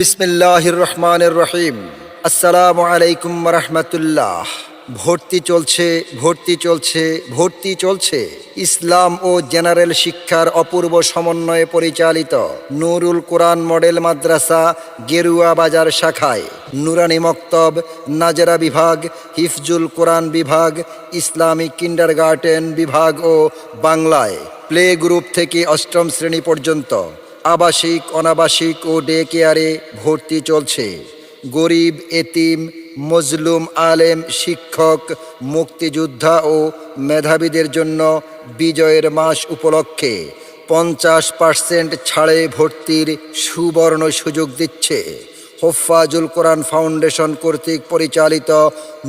বিসমিল্লাহির রহমানির রহিম। আসসালামু আলাইকুম রহমতুল্লাহ। ভর্তি চলছে ইসলাম ও জেনারেল শিক্ষার অপূর্ব সমন্বয়ে পরিচালিত নুরুল কোরআন মডেল মাদ্রাসা গেরুয়া বাজার শাখায় নুরানি মক্তব, নাজরা বিভাগ, হিফজুল কোরআন বিভাগ, ইসলামিক কিন্ডারগার্টেন বিভাগ ও বাংলায় প্লে গ্রুপ থেকে অষ্টম শ্রেণী পর্যন্ত আবাসিক, অনাবাসিক ও ডে কেয়ারে ভর্তি চলছে। গরিব, এতিম, মজলুম, আলেম, শিক্ষক, মুক্তিযোদ্ধা ও মেধাবীদের জন্য বিজয়ের মাস উপলক্ষে 50% ছাড়ে ভর্তির সুবর্ণ সুযোগ দিচ্ছে হোফাজুল কোরআন ফাউন্ডেশন কর্তৃক পরিচালিত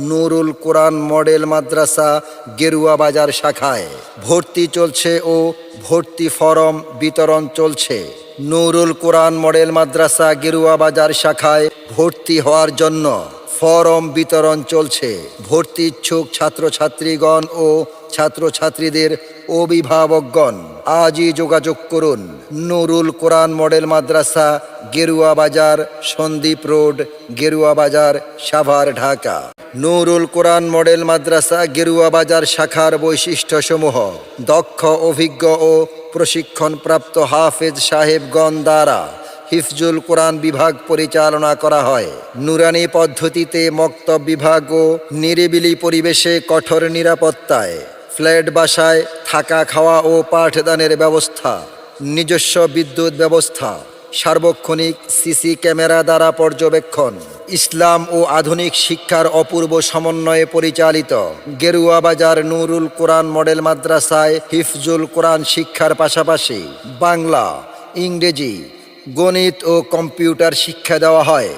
নুরুল কোরআন মডেল মাদ্রাসা গেরুয়া বাজার শাখায়। ভর্তি চলছে ও ভর্তি ফরম বিতরণ চলছে। নুরুল কোরআন মডেল মাদ্রাসা গেরুয়া বাজার শাখায় ভর্তি হওয়ার জন্য ফরম বিতরণ চলছে। ভর্তি ইচ্ছুক ছাত্রছাত্রীগণ ও ছাত্রছাত্রীদের অভিভাবকগণ আজই যোগাযোগ করুন। নুরুল কোরআন মডেল মাদ্রাসা গেরুয়া বাজার, সন্দ্বীপ রোড, গেরুয়া বাজার, সাভার, ঢাকা। নুরুল কোরআন মডেল মাদ্রাসা গেরুয়া বাজার শাখার বৈশিষ্ট্যসমূহ: দক্ষ, অভিজ্ঞ ও প্রশিক্ষণপ্রাপ্ত হাফেজ সাহেবগণ দ্বারা হিফজুল কোরআন বিভাগ পরিচালনা করা হয়। নুরানি পদ্ধতিতে মক্তব বিভাগ ও নিরিবিলি পরিবেশে কঠোর নিরাপত্তায় ফ্ল্যাট বাসায় থাকা, খাওয়া ও পাঠদানের ব্যবস্থা, নিজস্ব বিদ্যুৎ ব্যবস্থা, সার্বক্ষণিক সিসি ক্যামেরা দ্বারা পর্যবেক্ষণ। ইসলাম ও আধুনিক শিক্ষার অপূর্ব সমন্বয়ে পরিচালিত গেরুয়া বাজার নুরুল কোরআন মডেল মাদ্রাসায় হিফজুল কোরআন শিক্ষার পাশাপাশি বাংলা, ইংরেজি, গণিত ও কম্পিউটার শিক্ষা দেওয়া হয়।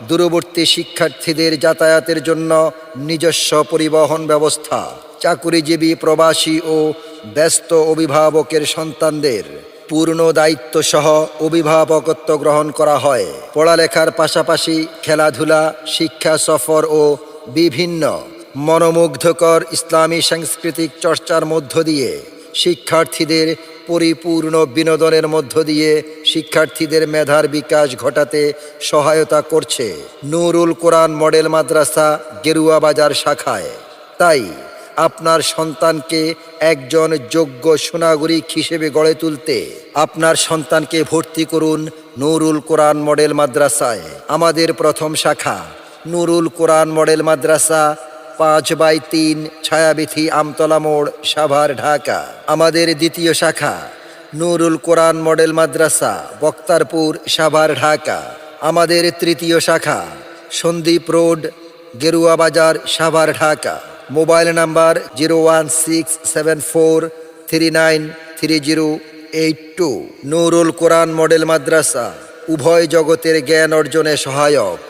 দূরবর্তী শিক্ষার্থীদের যাতায়াতের জন্য নিজস্ব পরিবহন ব্যবস্থা। চাকুরিজীবী, প্রবাসী ও ব্যস্ত অভিভাবকের সন্তানদের পূর্ণ দায়িত্বসহ অভিভাবকত্ব গ্রহণ করা হয়। পড়ালেখার পাশাপাশি খেলাধুলা, শিক্ষা সফর ও বিভিন্ন মনোমুগ্ধকর ইসলামী সাংস্কৃতিক চর্চার মধ্য দিয়ে শিক্ষার্থীদের পরিপূর্ণ বিনোদনের মধ্য দিয়ে শিক্ষার্থীদের মেধার বিকাশ ঘটাতে সহায়তা করছে নুরুল কোরআন মডেল মাদ্রাসা গেরুয়া বাজার শাখায়। তাই আপনার সন্তানকে একজন যোগ্য সুনাগরিক হিসেবে গড়ে তুলতে আপনার সন্তানকে ভর্তি করুন নুরুল কোরআন মডেল মাদ্রাসায়। আমাদের প্রথম শাখা নুরুল কোরআন মডেল মাদ্রাসা 5/3 ছায়াবিথি, আমতলা মোড়, সাভার, ঢাকা। আমাদের দ্বিতীয় শাখা নুরুল কোরআন মডেল মাদ্রাসা বক্তারপুর, সাভার, ঢাকা। আমাদের তৃতীয় শাখা Sandwip road, Gerua Bazar, Savar, Dhaka. Mobile number 01674393082। Nurul Quran model Madrasa উভয় জগতের জ্ঞান অর্জনে সহায়ক।